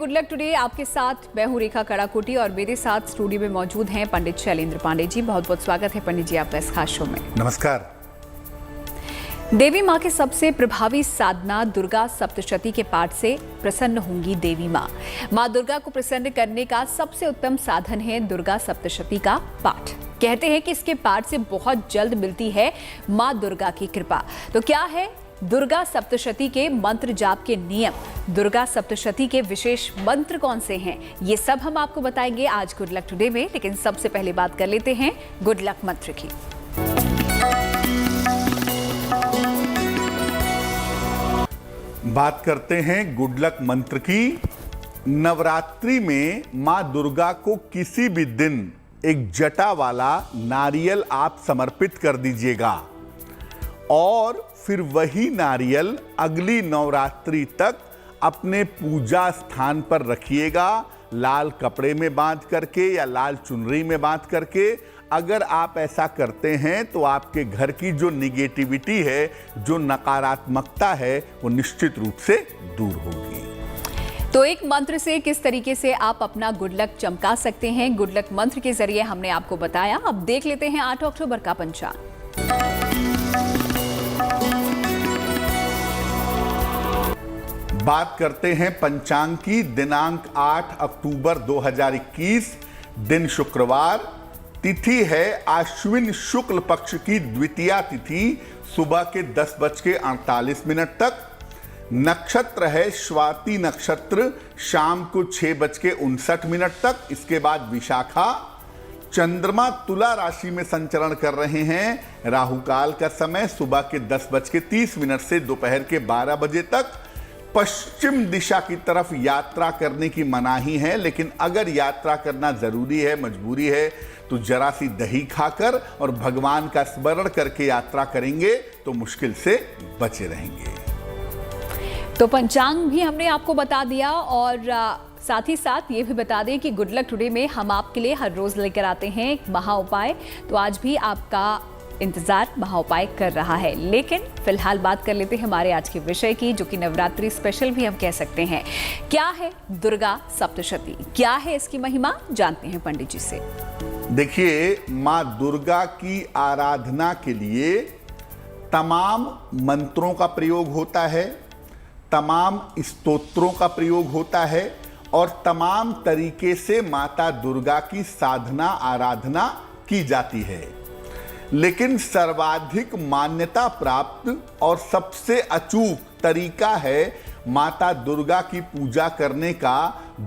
Good luck today आपके साथ मैं हूं रेखा कड़ाकोटी और मेरे साथ स्टूडियो में मौजूद हैं पंडित शैलेंद्र पांडे जी। बहुत बहुत स्वागत है पंडित जी आपका इस खास शो में। नमस्कार। देवी माँ के सबसे प्रभावी साधना दुर्गा सप्तशती के पाठ से प्रसन्न होंगी देवी माँ। माँ दुर्गा को प्रसन्न करने का सबसे उत्तम साधन है दुर्गा सप्तशती का पाठ। कहते हैं कि इसके पाठ से बहुत जल्द मिलती है माँ दुर्गा की कृपा। तो क्या है दुर्गा सप्तशती के मंत्र जाप के नियम, दुर्गा सप्तशती के विशेष मंत्र कौन से हैं, ये सब हम आपको बताएंगे आज गुड लक टुडे में। लेकिन सबसे पहले बात कर लेते हैं गुड लक मंत्र की। बात करते हैं गुड लक मंत्र की। नवरात्रि में माँ दुर्गा को किसी भी दिन एक जटा वाला नारियल आप समर्पित कर दीजिएगा और फिर वही नारियल अगली नवरात्रि तक अपने पूजा स्थान पर रखिएगा, लाल कपड़े में बांध करके या लाल चुनरी में बांध करके। अगर आप ऐसा करते हैं तो आपके घर की जो निगेटिविटी है, जो नकारात्मकता है, वो निश्चित रूप से दूर होगी। तो एक मंत्र से किस तरीके से आप अपना गुड लक चमका सकते हैं, गुड लक मंत्र के जरिए हमने आपको बताया। अब देख लेते हैं 8 अक्टूबर का पंचांग। बात करते हैं पंचांग की। दिनांक 8 अक्टूबर 2021, दिन शुक्रवार, तिथि है आश्विन शुक्ल पक्ष की द्वितीया तिथि, सुबह के 10:48 तक। नक्षत्र है स्वाति नक्षत्र, शाम को 6:59 तक। इसके बाद विशाखा। चंद्रमा तुला राशि में संचरण कर रहे हैं। राहु काल का समय सुबह के 10:30 से दोपहर के 12 बजे तक। पश्चिम दिशा की तरफ यात्रा करने की मनाही है, लेकिन अगर यात्रा करना जरूरी है, मजबूरी है, तो जरा सी दही खाकर और भगवान का स्मरण करके यात्रा करेंगे तो मुश्किल से बचे रहेंगे। तो पंचांग भी हमने आपको बता दिया और साथ ही साथ ये भी बता दें कि गुड लक टुडे में हम आपके लिए हर रोज लेकर आते हैं एक महा उपाय। तो आज भी आपका इंतजार महा उपाय कर रहा है। लेकिन फिलहाल बात कर लेते हैं हमारे आज के विषय की, जो कि नवरात्रि स्पेशल भी हम कह सकते हैं। क्या है दुर्गा सप्तशती, क्या है इसकी महिमा, जानते हैं पंडित जी से। देखिए, माँ दुर्गा की आराधना के लिए तमाम मंत्रों का प्रयोग होता है, तमाम स्तोत्रों का प्रयोग होता है और तमाम तरीके से माता दुर्गा की साधना आराधना की जाती है। लेकिन सर्वाधिक मान्यता प्राप्त और सबसे अचूक तरीका है माता दुर्गा की पूजा करने का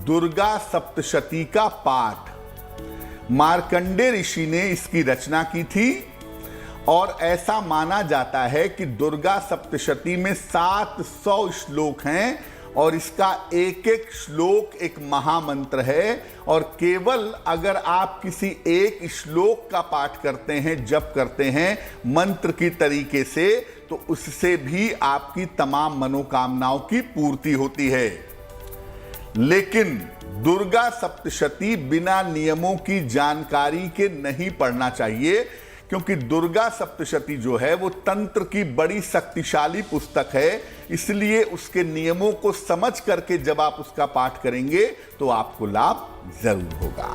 दुर्गा सप्तशती का पाठ। मार्कंडेय ऋषि ने इसकी रचना की थी और ऐसा माना जाता है कि दुर्गा सप्तशती में 700 श्लोक हैं और इसका एक एक श्लोक एक महामंत्र है। और केवल अगर आप किसी एक श्लोक का पाठ करते हैं, जप करते हैं मंत्र की तरीके से, तो उससे भी आपकी तमाम मनोकामनाओं की पूर्ति होती है। लेकिन दुर्गा सप्तशती बिना नियमों की जानकारी के नहीं पढ़ना चाहिए, क्योंकि दुर्गा सप्तशती जो है वो तंत्र की बड़ी शक्तिशाली पुस्तक है। इसलिए उसके नियमों को समझ करके जब आप उसका पाठ करेंगे तो आपको लाभ जरूर होगा।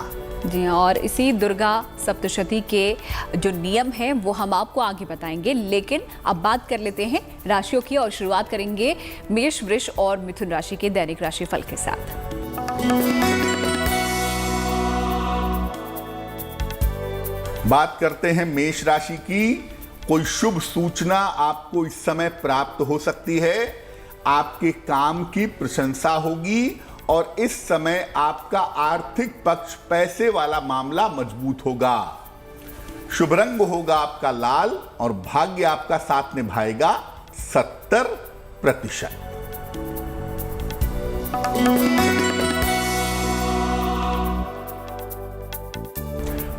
जी हाँ, और इसी दुर्गा सप्तशती के जो नियम हैं वो हम आपको आगे बताएंगे। लेकिन अब बात कर लेते हैं राशियों की और शुरुआत करेंगे मेष, वृष और मिथुन राशि के दैनिक राशिफल के साथ। बात करते हैं मेष राशि की। कोई शुभ सूचना आपको इस समय प्राप्त हो सकती है। आपके काम की प्रशंसा होगी और इस समय आपका आर्थिक पक्ष, पैसे वाला मामला मजबूत होगा। शुभ रंग होगा आपका लाल और भाग्य आपका साथ निभाएगा 70%।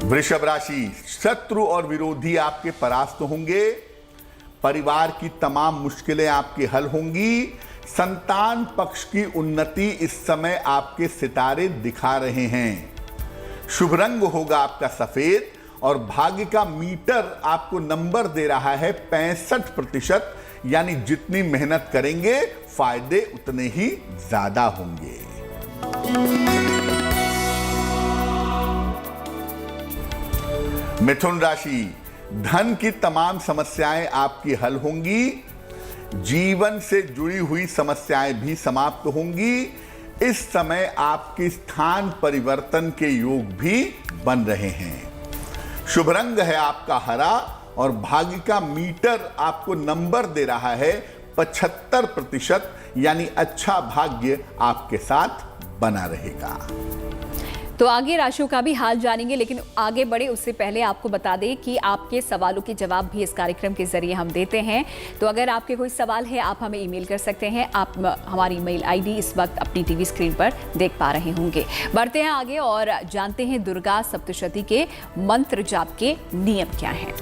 वृषभ राशि, शत्रु और विरोधी आपके परास्त होंगे। परिवार की तमाम मुश्किलें आपके हल होंगी। संतान पक्ष की उन्नति इस समय आपके सितारे दिखा रहे हैं। शुभ रंग होगा आपका सफेद और भाग्य का मीटर आपको नंबर दे रहा है 65%। यानी जितनी मेहनत करेंगे फायदे उतने ही ज्यादा होंगे। मिथुन राशि, धन की तमाम समस्याएं आपकी हल होंगी। जीवन से जुड़ी हुई समस्याएं भी समाप्त होंगी। इस समय आपके स्थान परिवर्तन के योग भी बन रहे हैं। शुभ रंग है आपका हरा और भाग्य का मीटर आपको नंबर दे रहा है 75%, यानी अच्छा भाग्य आपके साथ बना रहेगा। तो आगे राशियों का भी हाल जानेंगे, लेकिन आगे बढ़े उससे पहले आपको बता दें कि आपके सवालों के जवाब भी इस कार्यक्रम के जरिए हम देते हैं। तो अगर आपके कोई सवाल है आप हमें ईमेल कर सकते हैं। आप हमारी ईमेल आईडी इस वक्त अपनी टीवी स्क्रीन पर देख पा रहे होंगे। बढ़ते हैं आगे और जानते हैं दुर्गा सप्तशती के मंत्र जाप के नियम क्या हैं।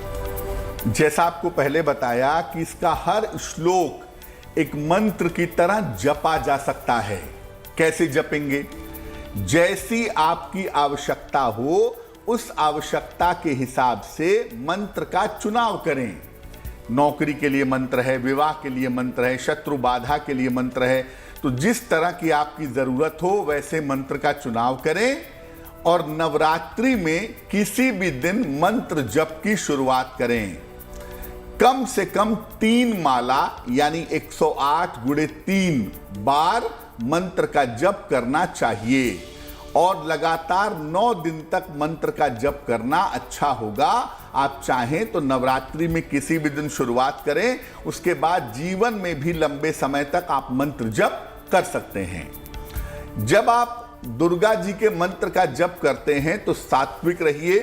जैसा आपको पहले बताया कि इसका हर श्लोक एक मंत्र की तरह जपा जा सकता है। कैसे जपेंगे? जैसी आपकी आवश्यकता हो उस आवश्यकता के हिसाब से मंत्र का चुनाव करें। नौकरी के लिए मंत्र है, विवाह के लिए मंत्र है, शत्रु बाधा के लिए मंत्र है। तो जिस तरह की आपकी जरूरत हो वैसे मंत्र का चुनाव करें और नवरात्रि में किसी भी दिन मंत्र जप की शुरुआत करें। कम से कम 3 माला यानी 108 × 3 बार मंत्र का जप करना चाहिए और लगातार 9 दिन तक मंत्र का जप करना अच्छा होगा। आप चाहें तो नवरात्रि में किसी भी दिन शुरुआत करें, उसके बाद जीवन में भी लंबे समय तक आप मंत्र जप कर सकते हैं। जब आप दुर्गा जी के मंत्र का जप करते हैं तो सात्विक रहिए।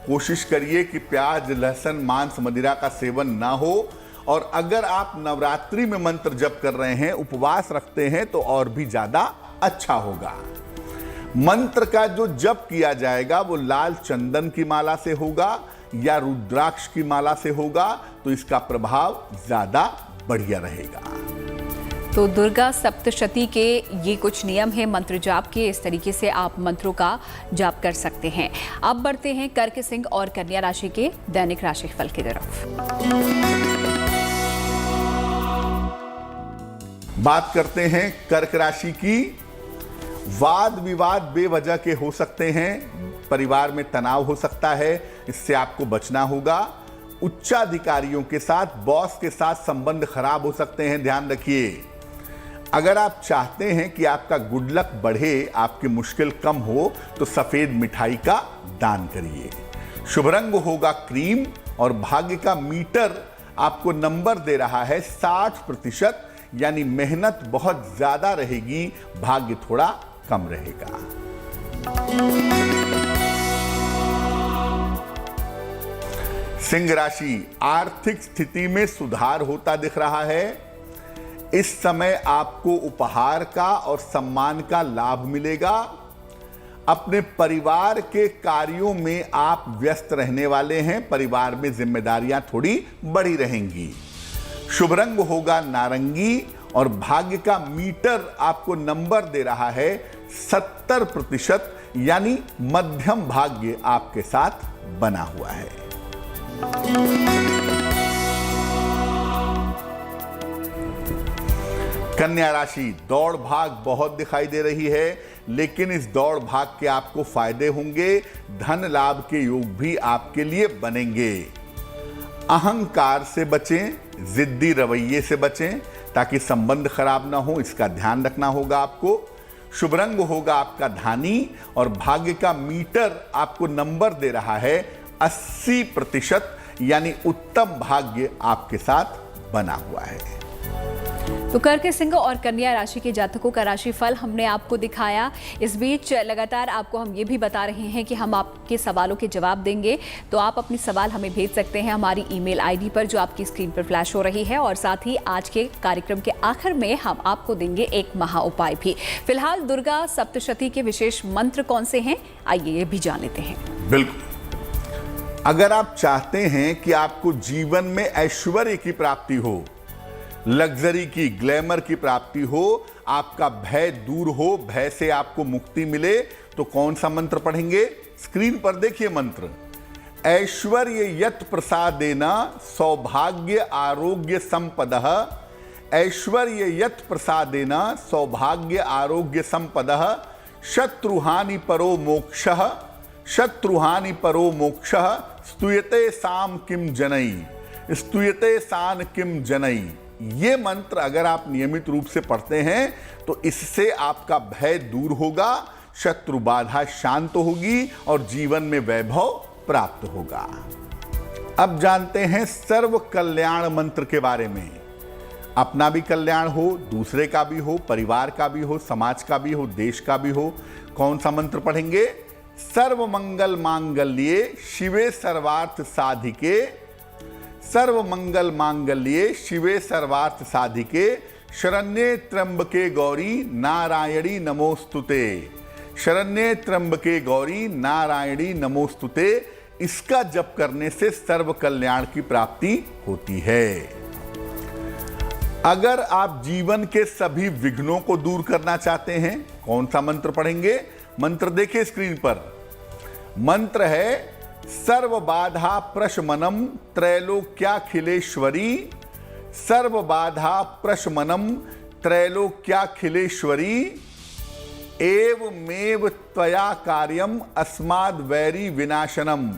कोशिश करिए कि प्याज, लहसुन, मांस, मदिरा का सेवन ना हो। और अगर आप नवरात्रि में मंत्र जप कर रहे हैं, उपवास रखते हैं, तो और भी ज्यादा अच्छा होगा। मंत्र का जो जप किया जाएगा वो लाल चंदन की माला से होगा या रुद्राक्ष की माला से होगा, तो इसका प्रभाव ज्यादा बढ़िया रहेगा। तो दुर्गा सप्तशती के ये कुछ नियम हैं मंत्र जाप के। इस तरीके से आप मंत्रों का जाप कर सकते हैं। अब बढ़ते हैं कर्क, सिंह और कन्या राशि के दैनिक राशिफल की तरफ। बात करते हैं कर्क राशि की। वाद विवाद बेवजह के हो सकते हैं। परिवार में तनाव हो सकता है, इससे आपको बचना होगा। उच्चाधिकारियों के साथ, बॉस के साथ संबंध खराब हो सकते हैं, ध्यान रखिए। अगर आप चाहते हैं कि आपका गुड लक बढ़े, आपकी मुश्किल कम हो, तो सफेद मिठाई का दान करिए। शुभ रंग होगा क्रीम और भाग्य का मीटर आपको नंबर दे रहा है 60%, यानी मेहनत बहुत ज्यादा रहेगी, भाग्य थोड़ा कम रहेगा। सिंह राशि, आर्थिक स्थिति में सुधार होता दिख रहा है। इस समय आपको उपहार का और सम्मान का लाभ मिलेगा। अपने परिवार के कार्यों में आप व्यस्त रहने वाले हैं। परिवार में जिम्मेदारियां थोड़ी बढ़ी रहेंगी। शुभ रंग होगा नारंगी और भाग्य का मीटर आपको नंबर दे रहा है 70%, यानी मध्यम भाग्य आपके साथ बना हुआ है। कन्या राशि, दौड़ भाग बहुत दिखाई दे रही है, लेकिन इस दौड़ भाग के आपको फायदे होंगे। धन लाभ के योग भी आपके लिए बनेंगे। अहंकार से बचें, जिद्दी रवैये से बचें ताकि संबंध खराब ना हो, इसका ध्यान रखना होगा आपको। शुभ रंग होगा आपका धानी और भाग्य का मीटर आपको नंबर दे रहा है 80%, यानी उत्तम भाग्य आपके साथ बना हुआ है। तो कर्क, सिंह और कन्या राशि के जातकों का राशिफल हमने आपको दिखाया। इस बीच लगातार आपको हम ये भी बता रहे हैं कि हम आपके सवालों के जवाब देंगे, तो आप अपने सवाल हमें भेज सकते हैं हमारी ईमेल आईडी पर जो आपकी स्क्रीन पर फ्लैश हो रही है। और साथ ही आज के कार्यक्रम के आखिर में हम आपको देंगे एक महा उपाय भी। फिलहाल दुर्गा सप्तशती के विशेष मंत्र कौन से हैं, आइए ये भी जान लेते हैं। बिल्कुल, अगर आप चाहते हैं कि आपको जीवन में ऐश्वर्य की प्राप्ति हो, लग्जरी की, ग्लैमर की प्राप्ति हो, आपका भय दूर हो, भय से आपको मुक्ति मिले, तो कौन सा मंत्र पढ़ेंगे? स्क्रीन पर देखिए मंत्र। ऐश्वर्य यत प्रसादेन सौभाग्य आरोग्य संपदः, ऐश्वर्य यत प्रसादेन सौभाग्य आरोग्य संपदः, शत्रुहानि परो मोक्षः, शत्रुहानि परो मोक्षः, स्तूयते साम किम जनई, स्तूयते सान किम जनई। ये मंत्र अगर आप नियमित रूप से पढ़ते हैं तो इससे आपका भय दूर होगा, शत्रु बाधा शांत होगी और जीवन में वैभव प्राप्त होगा। अब जानते हैं सर्व कल्याण मंत्र के बारे में। अपना भी कल्याण हो, दूसरे का भी हो, परिवार का भी हो, समाज का भी हो, देश का भी हो। कौन सा मंत्र पढ़ेंगे? सर्व मंगल मांगल्ये शिवे सर्वार्थ साधिके, सर्व मंगल मांगल्ये शिवे सर्वार्थ साधिके, शरण्ये त्र्यंबके गौरी नारायणी नमोस्तुते, शरण्ये त्र्यंबके गौरी नारायणी नमोस्तुते। इसका जप करने से सर्व कल्याण की प्राप्ति होती है। अगर आप जीवन के सभी विघ्नों को दूर करना चाहते हैं, कौन सा मंत्र पढ़ेंगे? मंत्र देखिए स्क्रीन पर। मंत्र है सर्व बाधा प्रशमनम त्रैलोक्याखिलेश्वरी, सर्व बाधा प्रशमनम त्रैलोक्याखिलेश्वरी, एवमेव त्वया कार्यम अस्माद् वैरी विनाशनम,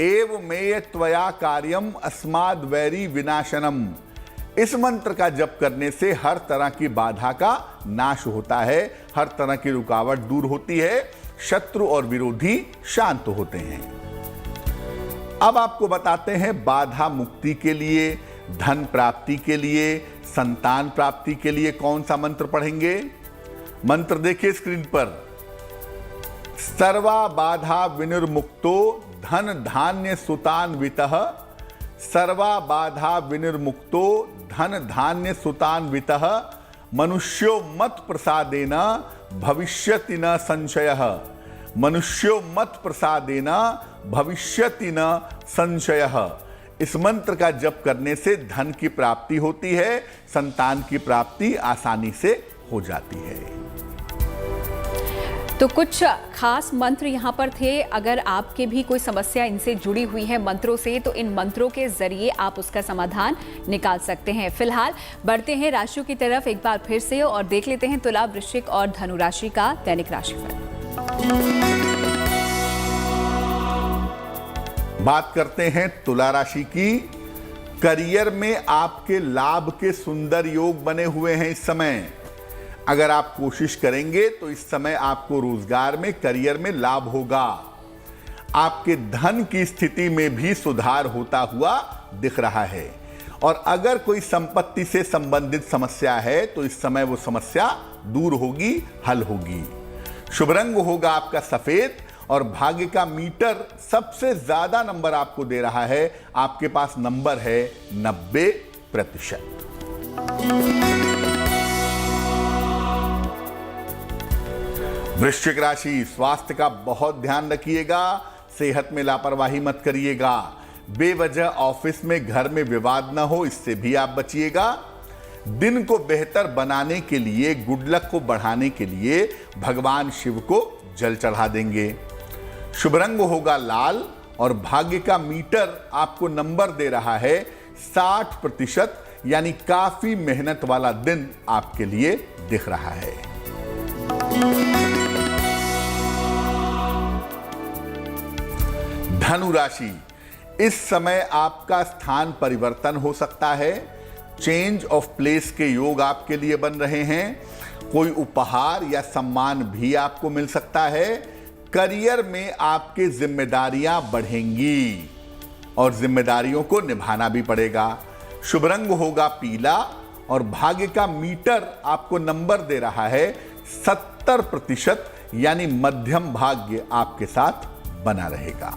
एवमेव त्वया कार्यम अस्माद् वैरी विनाशनम। इस मंत्र का जप करने से हर तरह की बाधा का नाश होता है, हर तरह की रुकावट दूर होती है, शत्रु और विरोधी शांत होते हैं। अब आपको बताते हैं बाधा मुक्ति के लिए, धन प्राप्ति के लिए, संतान प्राप्ति के लिए कौन सा मंत्र पढ़ेंगे। मंत्र देखिए स्क्रीन पर। सर्वा बाधा विनिर्मुक्तो धन धान्य सुतान्वितः, सर्वा बाधा विनिर्मुक्तो धन धान्य सुतान्वितः, मनुष्यो मत प्रसादेन भविष्यति न संशयः, मनुष्यो मत प्रसादेन भविष्यति न संशयः। इस मंत्र का जप करने से धन की प्राप्ति होती है, संतान की प्राप्ति आसानी से हो जाती है। तो कुछ खास मंत्र यहाँ पर थे। अगर आपके भी कोई समस्या इनसे जुड़ी हुई है मंत्रों से, तो इन मंत्रों के जरिए आप उसका समाधान निकाल सकते हैं। फिलहाल बढ़ते हैं राशियों की तरफ एक बार फिर से और देख लेते हैं तुला, वृश्चिक और धनु राशि का दैनिक राशिफल। बात करते हैं तुला राशि की। करियर में आपके लाभ के सुंदर योग बने हुए हैं इस समय। अगर आप कोशिश करेंगे तो इस समय आपको रोजगार में, करियर में लाभ होगा। आपके धन की स्थिति में भी सुधार होता हुआ दिख रहा है। और अगर कोई संपत्ति से संबंधित समस्या है तो इस समय वो समस्या दूर होगी, हल होगी। शुभ रंग होगा आपका सफेद और भाग्य का मीटर सबसे ज्यादा नंबर आपको दे रहा है। आपके पास नंबर है 90%। वृश्चिक राशि, स्वास्थ्य का बहुत ध्यान रखिएगा, सेहत में लापरवाही मत करिएगा। बेवजह ऑफिस में, घर में विवाद ना हो, इससे भी आप बचिएगा। दिन को बेहतर बनाने के लिए, गुड लक को बढ़ाने के लिए भगवान शिव को जल चढ़ा देंगे। शुभ रंग होगा लाल और भाग्य का मीटर आपको नंबर दे रहा है 60%, यानी काफी मेहनत वाला दिन आपके लिए दिख रहा है। धनु राशि, इस समय आपका स्थान परिवर्तन हो सकता है। चेंज ऑफ प्लेस के योग आपके लिए बन रहे हैं। कोई उपहार या सम्मान भी आपको मिल सकता है। करियर में आपकी जिम्मेदारियां बढ़ेंगी और जिम्मेदारियों को निभाना भी पड़ेगा। शुभ रंग होगा पीला और भाग्य का मीटर आपको नंबर दे रहा है 70%, यानी मध्यम भाग्य आपके साथ बना रहेगा।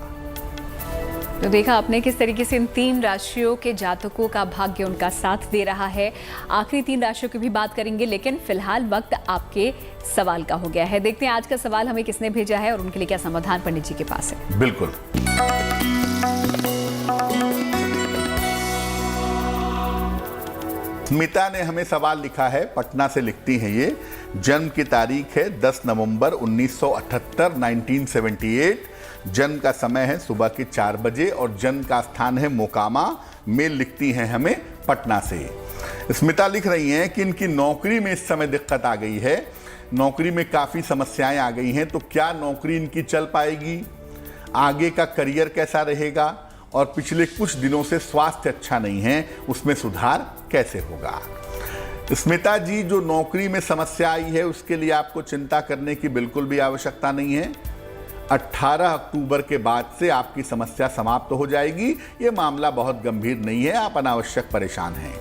तो देखा आपने किस तरीके से इन 3 राशियों के जातकों का भाग्य उनका साथ दे रहा है। आखिरी 3 राशियों की भी बात करेंगे, लेकिन फिलहाल वक्त आपके सवाल का हो गया है। देखते हैं आज का सवाल हमें किसने भेजा है और उनके लिए क्या समाधान पंडित जी के पास है। बिल्कुल। स्मिता ने हमें सवाल लिखा है, पटना से लिखती हैं ये। जन्म की तारीख है 10 नवंबर 1978, 1978। जन्म का समय है सुबह के 4 बजे और जन्म का स्थान है मोकामा। मेल लिखती हैं हमें पटना से। स्मिता लिख रही हैं कि इनकी नौकरी में इस समय दिक्कत आ गई है। नौकरी में काफ़ी समस्याएं आ गई हैं, तो क्या नौकरी इनकी चल पाएगी, आगे का करियर कैसा रहेगा, और पिछले कुछ दिनों से स्वास्थ्य अच्छा नहीं है, उसमें सुधार कैसे होगा। स्मिता जी, जो नौकरी में समस्या आई है उसके लिए आपको चिंता करने की बिल्कुल भी आवश्यकता नहीं है। 18 अक्टूबर के बाद से आपकी समस्या समाप्त हो जाएगी। ये मामला बहुत गंभीर नहीं है, आप अनावश्यक परेशान हैं।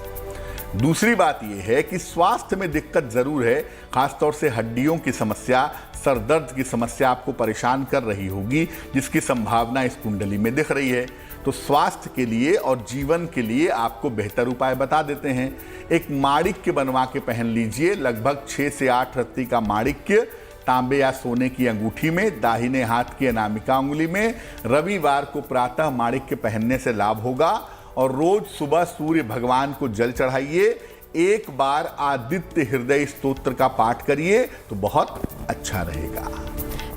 दूसरी बात यह है कि स्वास्थ्य में दिक्कत जरूर है, खासतौर से हड्डियों की समस्या, सर दर्द की समस्या आपको परेशान कर रही होगी, जिसकी संभावना इस कुंडली में दिख रही है। तो स्वास्थ्य के लिए और जीवन के लिए आपको बेहतर उपाय बता देते हैं। एक माणिक्य बनवा के पहन लीजिए, लगभग 6 से 8 रत्ती का माणिक्य तांबे या सोने की अंगूठी में, दाहिने हाथ की अनामिका उंगली में। रविवार को प्रातः माणिक्य पहनने से लाभ होगा। और रोज सुबह सूर्य भगवान को जल चढ़ाइए। एक बार आदित्य हृदय स्तोत्र का पाठ करिए तो बहुत अच्छा रहेगा।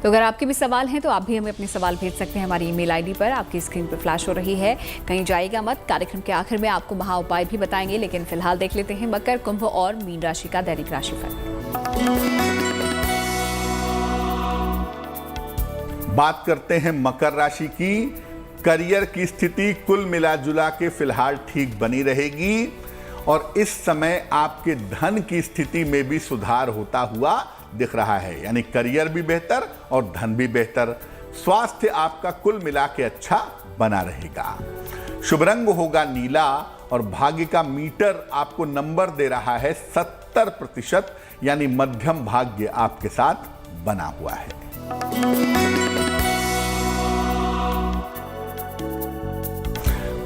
तो अगर आपके भी सवाल हैं तो आप भी हमें अपने सवाल भेज सकते हैं हमारी ईमेल आईडी पर, आपकी स्क्रीन पर फ्लैश हो रही है। कहीं जाइएगा मत, कार्यक्रम के आखिर में आपको महा उपाय भी बताएंगे, लेकिन फिलहाल देख लेते हैं मकर, कुंभ और मीन राशि का दैनिक राशिफल। बात करते हैं मकर राशि की। करियर की स्थिति कुल मिला जुला के फिलहाल ठीक बनी रहेगी और इस समय आपके धन की स्थिति में भी सुधार होता हुआ दिख रहा है, यानी करियर भी बेहतर और धन भी बेहतर। स्वास्थ्य आपका कुल मिला के अच्छा बना रहेगा। शुभ रंग होगा नीला और भाग्य का मीटर आपको नंबर दे रहा है 70%, यानी मध्यम भाग्य आपके साथ बना हुआ है।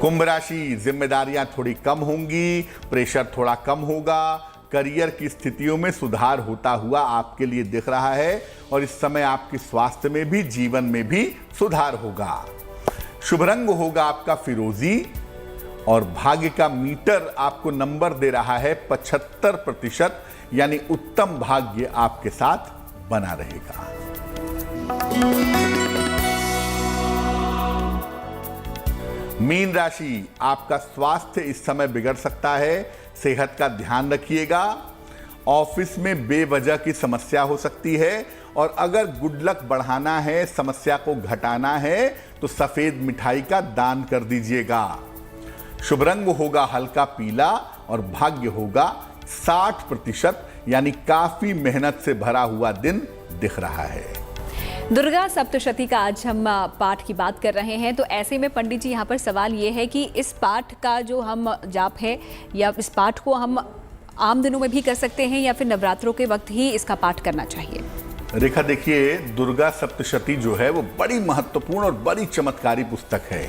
कुंभ राशि, जिम्मेदारियां थोड़ी कम होंगी, प्रेशर थोड़ा कम होगा, करियर की स्थितियों में सुधार होता हुआ आपके लिए दिख रहा है और इस समय आपके स्वास्थ्य में भी, जीवन में भी सुधार होगा। शुभ रंग होगा आपका फिरोजी और भाग्य का मीटर आपको नंबर दे रहा है 75%, यानी उत्तम भाग्य आपके साथ बना रहेगा। मीन राशि, आपका स्वास्थ्य इस समय बिगड़ सकता है, सेहत का ध्यान रखिएगा। ऑफिस में बेवजह की समस्या हो सकती है और अगर गुड लक बढ़ाना है, समस्या को घटाना है तो सफेद मिठाई का दान कर दीजिएगा। शुभ रंग होगा हल्का पीला और भाग्य होगा 60%, यानी काफी मेहनत से भरा हुआ दिन दिख रहा है। दुर्गा सप्तशती का आज हम पाठ की बात कर रहे हैं, तो ऐसे में पंडित जी यहाँ पर सवाल ये है कि इस पाठ का जो हम जाप है या इस पाठ को हम आम दिनों में भी कर सकते हैं या फिर नवरात्रों के वक्त ही इसका पाठ करना चाहिए? रेखा, देखिए, दुर्गा सप्तशती जो है वो बड़ी महत्वपूर्ण और बड़ी चमत्कारी पुस्तक है।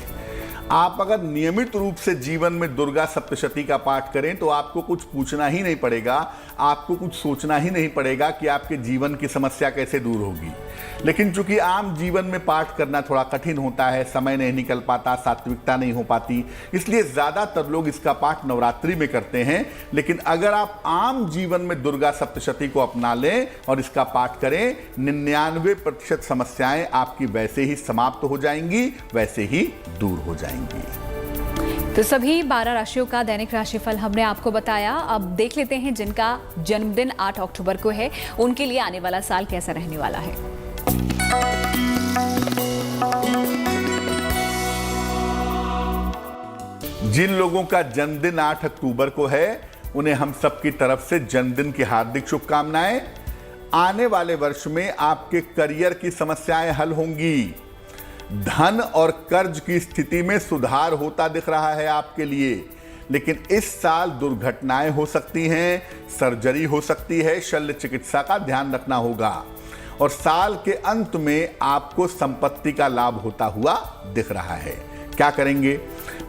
आप अगर नियमित रूप से जीवन में दुर्गा सप्तशती का पाठ करें तो आपको कुछ पूछना ही नहीं पड़ेगा, आपको कुछ सोचना ही नहीं पड़ेगा कि आपके जीवन की समस्या कैसे दूर होगी। लेकिन चूंकि आम जीवन में पाठ करना थोड़ा कठिन होता है, समय नहीं निकल पाता, सात्विकता नहीं हो पाती, इसलिए ज्यादातर लोग इसका पाठ नवरात्रि में करते हैं। लेकिन अगर आप आम जीवन में दुर्गा सप्तशती को अपना लें और इसका पाठ करें, 99% समस्याएं आपकी वैसे ही समाप्त हो जाएंगी, वैसे ही दूर हो जाएंगी। तो सभी 12 राशियों का दैनिक राशिफल हमने आपको बताया। अब देख लेते हैं जिनका जन्मदिन 8 अक्टूबर को है, उनके लिए आने वाला साल कैसा रहने वाला है। जिन लोगों का जन्मदिन 8 अक्टूबर को है, उन्हें हम सबकी तरफ से जन्मदिन की हार्दिक शुभकामनाएं। आने वाले वर्ष में आपके करियर की समस्याएं हल होंगी, धन और कर्ज की स्थिति में सुधार होता दिख रहा है आपके लिए। लेकिन इस साल दुर्घटनाएं हो सकती हैं, सर्जरी हो सकती है, शल्य चिकित्सा का ध्यान रखना होगा। और साल के अंत में आपको संपत्ति का लाभ होता हुआ दिख रहा है। क्या करेंगे?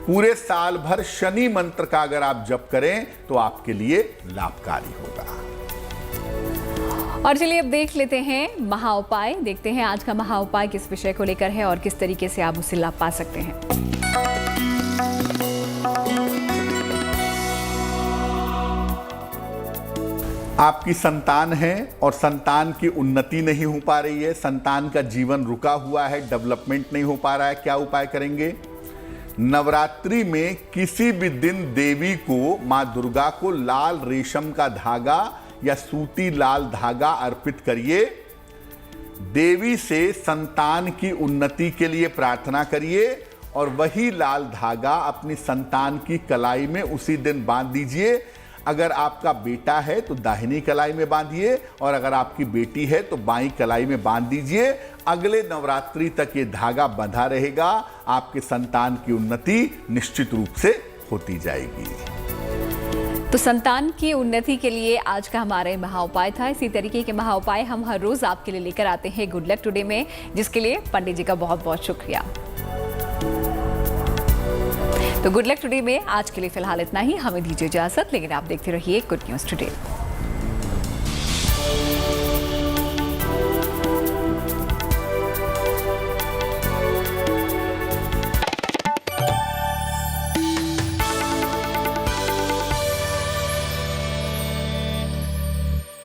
पूरे साल भर शनि मंत्र का अगर आप जप करें तो आपके लिए लाभकारी होगा। और चलिए अब देख लेते हैं महा उपाय। देखते हैं आज का महा उपाय किस विषय को लेकर है और किस तरीके से आप उससे लाभ पा सकते हैं। आपकी संतान है और संतान की उन्नति नहीं हो पा रही है, संतान का जीवन रुका हुआ है, डेवलपमेंट नहीं हो पा रहा है, क्या उपाय करेंगे? नवरात्रि में किसी भी दिन देवी को, मां दुर्गा को लाल रेशम का धागा या सूती लाल धागा अर्पित करिए। देवी से संतान की उन्नति के लिए प्रार्थना करिए और वही लाल धागा अपनी संतान की कलाई में उसी दिन बांध दीजिए। अगर आपका बेटा है तो दाहिनी कलाई में बांधिए और अगर आपकी बेटी है तो बाईं कलाई में बांध दीजिए। अगले नवरात्रि तक ये धागा बंधा रहेगा। आपके संतान की उन्नति निश्चित रूप से होती जाएगी। तो संतान की उन्नति के लिए आज का हमारा ये महा उपाय था। इसी तरीके के महा उपाय हम हर रोज आपके लिए लेकर आते हैं गुड लक टुडे में, जिसके लिए पंडित जी का बहुत बहुत शुक्रिया। तो गुड लक टुडे में आज के लिए फिलहाल इतना ही। हमें दीजिए इजाजत, लेकिन आप देखते रहिए गुड न्यूज टुडे।